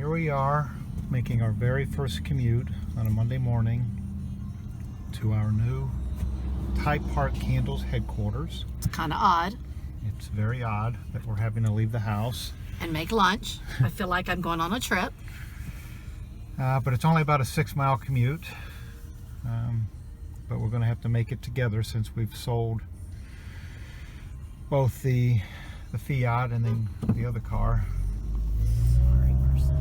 here we are making our very first commute on a Monday morning to our new Type Park Candles headquarters. It's kind of odd. It's very odd that we're having to leave the house and make lunch. I feel like I'm going on a trip. But it's only about a 6-mile commute. But we're going to have to make it together since we've sold both the Fiat and then the other car. Sorry, person.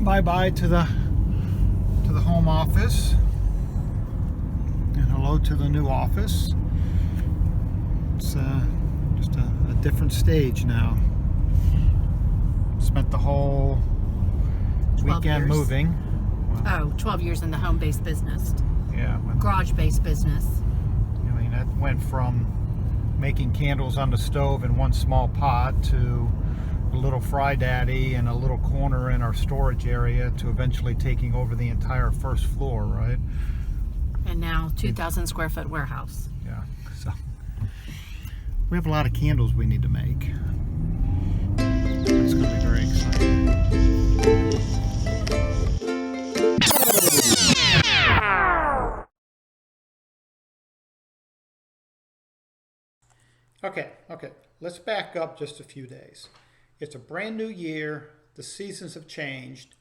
Bye-bye to the home office, and hello to the new office. It's just a different stage now. Spent the whole weekend moving. Well, 12 years in the home-based business. Yeah. Garage-based business. I mean, that went from making candles on the stove in one small pot to a little fry daddy and a little corner in our storage area to eventually taking over the entire first floor, right? And now 2,000 square foot warehouse. Yeah, so we have a lot of candles we need to make. It's going to be very exciting. Okay, let's back up just a few days. It's a brand new year, the seasons have changed,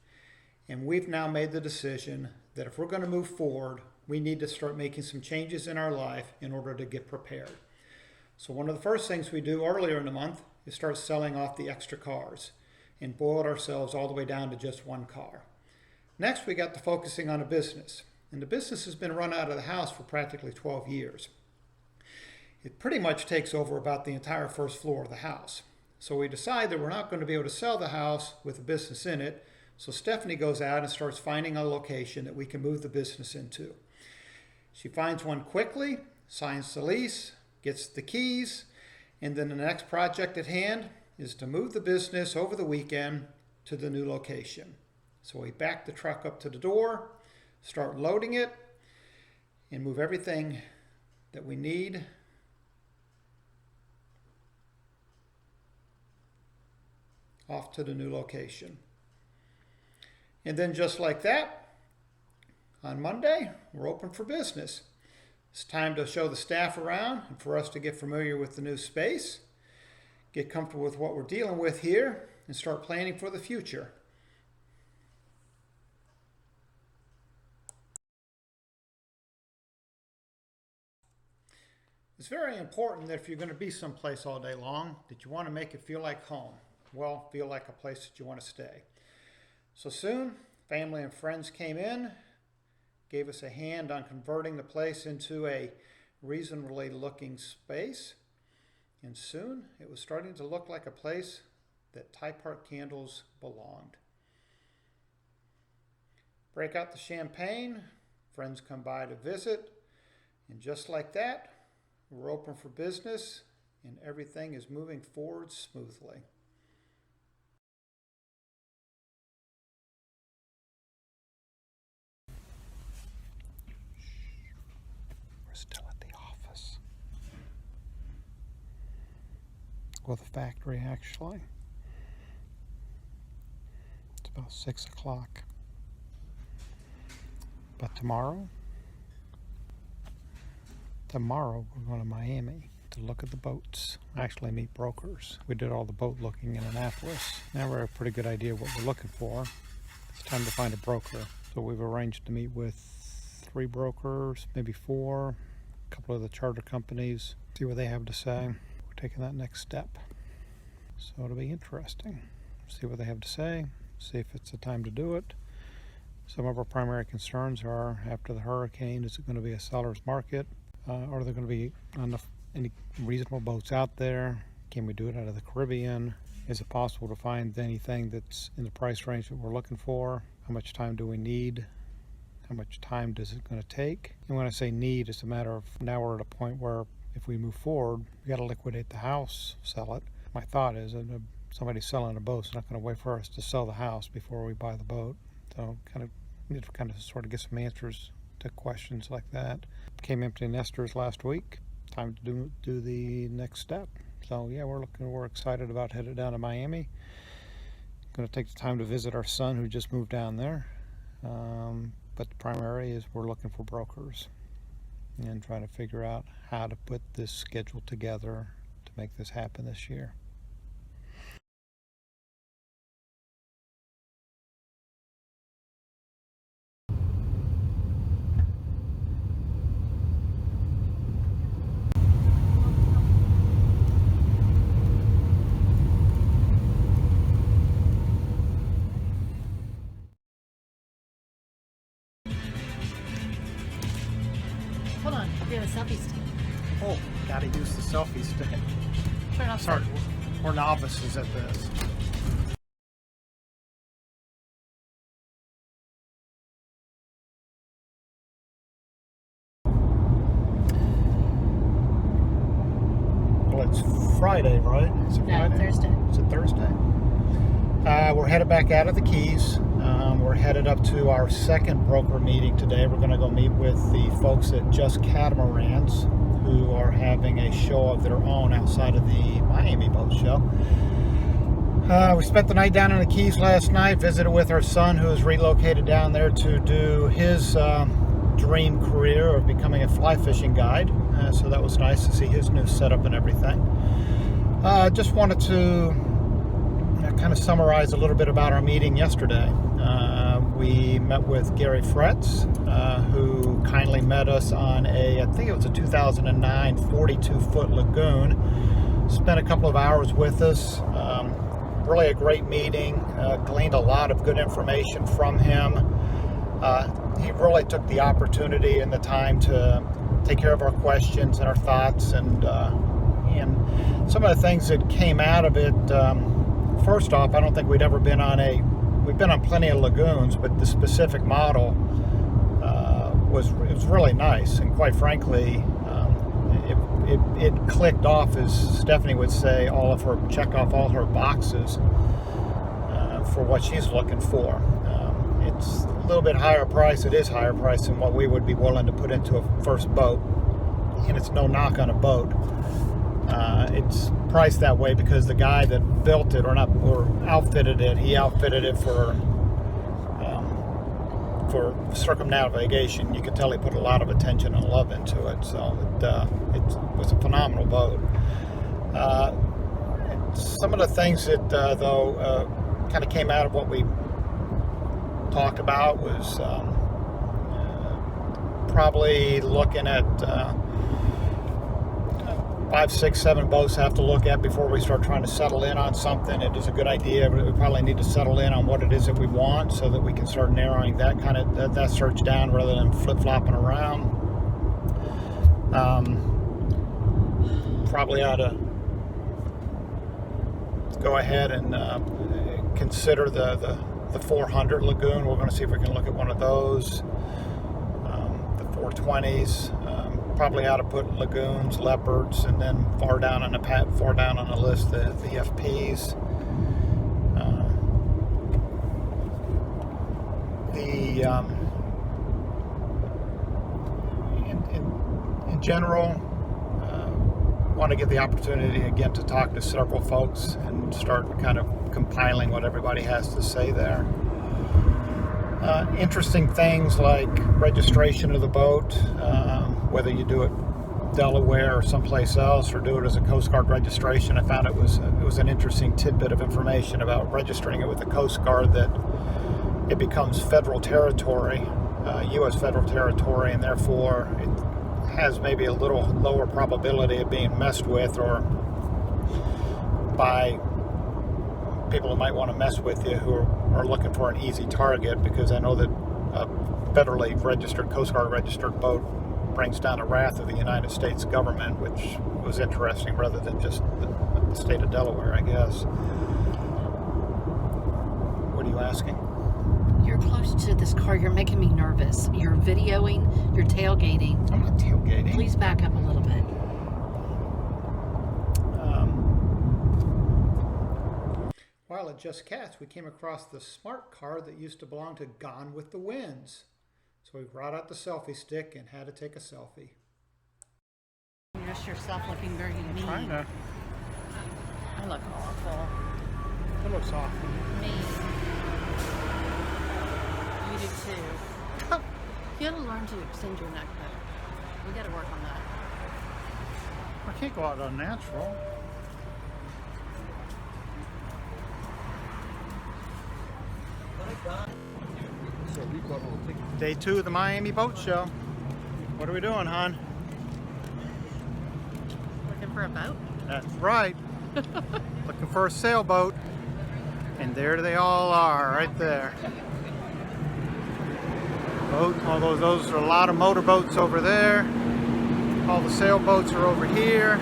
and we've now made the decision that if we're going to move forward, we need to start making some changes in our life in order to get prepared. So one of the first things we do earlier in the month is start selling off the extra cars and boiled ourselves all the way down to just one car. Next, we got to focusing on a business, and the business has been run out of the house for practically 12 years. It pretty much takes over about the entire first floor of the house. So we decide that we're not going to be able to sell the house with a business in it. So Stephanie goes out and starts finding a location that we can move the business into. She finds one quickly, signs the lease, gets the keys, and then the next project at hand is to move the business over the weekend to the new location. So we back the truck up to the door, start loading it, and move everything that we need off to the new location. And then just like that, on Monday, we're open for business. It's time to show the staff around and for us to get familiar with the new space, get comfortable with what we're dealing with here, and start planning for the future. It's very important that if you're going to be someplace all day long, that you want to make it feel like home. Well, feel like a place that you want to stay. So soon, family and friends came in, gave us a hand on converting the place into a reasonably looking space. And soon, it was starting to look like a place that Type Park Candles belonged. Break out the champagne, friends come by to visit, and just like that, we're open for business, and everything is moving forward smoothly. We're still at the office. Well, the factory actually. It's about 6 o'clock. But tomorrow we're going to Miami to look at the boats, actually meet brokers. We did all the boat looking in Annapolis. Now we have a pretty good idea what we're looking for. It's time to find a broker. So we've arranged to meet with 3 brokers, maybe 4, a couple of the charter companies, see what they have to say. We're taking that next step. So it'll be interesting. See what they have to say, see if it's the time to do it. Some of our primary concerns are, after the hurricane, is it going to be a seller's market? Are there going to be any reasonable boats out there? Can we do it out of the Caribbean? Is it possible to find anything that's in the price range that we're looking for? How much time do we need? How much time does it going to take? And when I say need, it's a matter of now we're at a point where if we move forward, we got to liquidate the house, sell it. My thought is that somebody selling a boat's not going to wait for us to sell the house before we buy the boat. So need to sort of get some answers to questions like that. Became empty nesters last week. Time to do the next step. So yeah, we're excited about headed down to Miami. Going to take the time to visit our son who just moved down there. But the primary is we're looking for brokers and trying to figure out how to put this schedule together to make this happen this year. Hold on, we have a selfie stick. Oh, gotta use the selfie stick. Turn off. Sorry, we're novices at this. Well, it's Friday, right? Is it Friday? No, Thursday. Is it Thursday? We're headed back out of the Keys. We're headed up to our second broker meeting today. We're going to go meet with the folks at Catamarans, who are having a show of their own outside of the Miami Boat Show. We spent the night down in the Keys last night, visited with our son who is relocated down there to do his dream career of becoming a fly fishing guide. So that was nice to see his new setup and everything. Just wanted to kind of summarize a little bit about our meeting yesterday. We met with Gary Fretz, who kindly met us on I think it was a 2009 42-foot lagoon. Spent a couple of hours with us. Really a great meeting. Gleaned a lot of good information from him. He really took the opportunity and the time to take care of our questions and our thoughts, and some of the things that came out of it. First off, I don't think we'd ever been on we've been on plenty of lagoons, but the specific model was really nice, and quite frankly, it clicked off, as Stephanie would say, check off all her boxes for what she's looking for. It's a little bit higher price. It is higher price than what we would be willing to put into a first boat, and it's no knock on a boat. It's priced that way because the guy that built it or outfitted it, he outfitted it for circumnavigation. You could tell he put a lot of attention and love into it. So it was a phenomenal boat. Some of the things that though kind of came out of what we talked about was probably looking at 5, 6, 7 boats have to look at before we start trying to settle in on something. It is a good idea, but we probably need to settle in on what it is that we want so that we can start narrowing that search down rather than flip-flopping around. Probably ought to go ahead and consider the 400 lagoon. We're going to see if we can look at one of those. The 420s. Probably ought to put lagoons, leopards, and then far down on the list the FPs. In general, want to get the opportunity again to talk to several folks and start kind of compiling what everybody has to say there. Interesting things like registration of the boat, whether you do it Delaware or someplace else or do it as a Coast Guard registration. I found it was an interesting tidbit of information about registering it with the Coast Guard, that it becomes federal territory, U.S. federal territory, and therefore it has maybe a little lower probability of being messed with or by people who might want to mess with you, who are looking for an easy target, because I know that a federally registered, Coast Guard registered boat brings down the wrath of the United States government, which was interesting, rather than just the state of Delaware, I guess. What are you asking? You're close to this car. You're making me nervous. You're videoing. You're tailgating. I'm not tailgating. Please back up a little bit. While at Just Cats, we came across the smart car that used to belong to Gone with the Winds. So we brought out the selfie stick and had to take a selfie. Just yourself looking very mean. look awful. It looks awful. Me. You do too. You gotta learn to extend your neck though. We gotta work on that. I can't go out unnatural. Day 2 of the Miami Boat Show. What are we doing, hon? Looking for a boat? That's right. Looking for a sailboat. And there they all are, right there. Boat, all those are a lot of motorboats over there. All the sailboats are over here.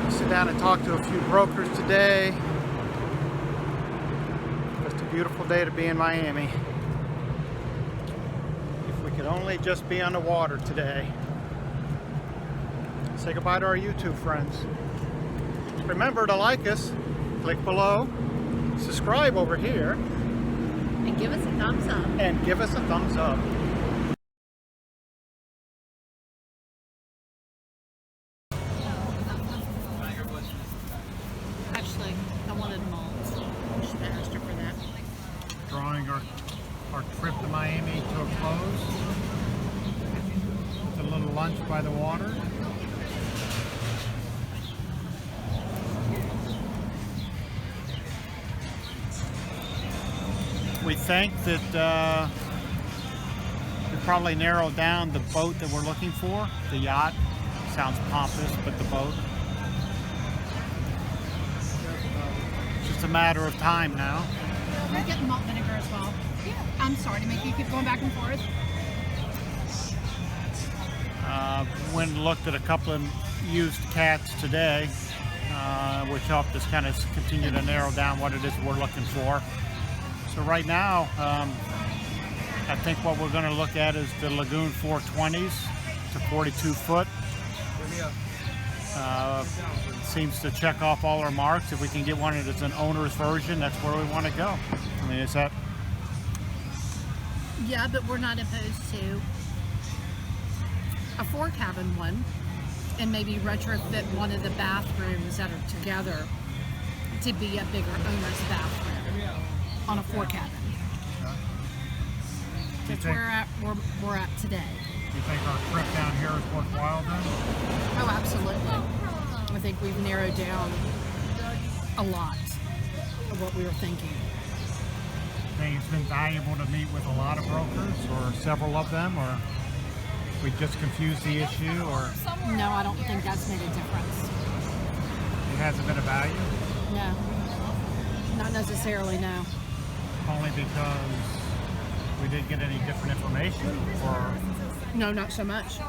Sit down and talk to a few brokers today. Just a beautiful day to be in Miami. If we could only just be on the water today. Say goodbye to our YouTube friends. Remember to like us, click below, subscribe over here, And give us a thumbs up. and give us a thumbs up. Actually, I wanted malts. I should have asked her for that. Drawing our trip to Miami to a close. It's a little lunch by the water. We think that we probably narrowed down the boat that we're looking for. The yacht. Sounds pompous, but the boat. It's just a matter of time now. We're getting malt vinegar as well. I'm sorry to make you keep going back and forth. Went and looked at a couple of used cats today, which helped us kind of continue to narrow down what it is we're looking for. So right now, I think what we're going to look at is the Lagoon 420s to 42 foot. Seems to check off all our marks. If we can get one that's an owner's version, that's where we want to go. I mean, is that? Yeah, but we're not opposed to a 4-cabin one and maybe retrofit one of the bathrooms that are together to be a bigger owner's bathroom on a 4-cabin. That's where we're at today. You think our trip down here is worthwhile then? Oh, absolutely. I think we've narrowed down a lot of what we were thinking. I think it's been valuable to meet with a lot of brokers or several of them, or we just confused the issue, or No, I don't think that's made a difference. it hasn't been a value, No, not necessarily, no. only because we didn't get any different information, or No, not so much.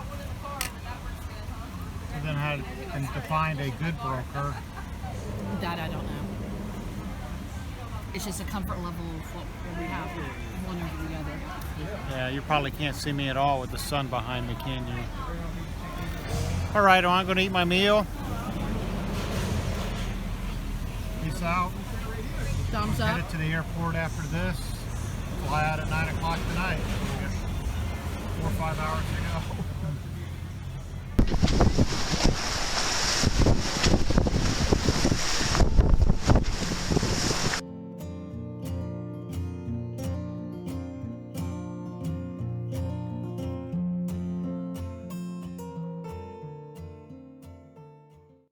we then had to find a good broker. That I don't know. It's just a comfort level of what we have one over the other. Yeah, you probably can't see me at all with the sun behind me, can you? All right, I'm going to eat my meal. Peace out. Thumbs up. Headed to the airport after this. Fly out at 9 o'clock tonight. We got 4 or 5 hours to go.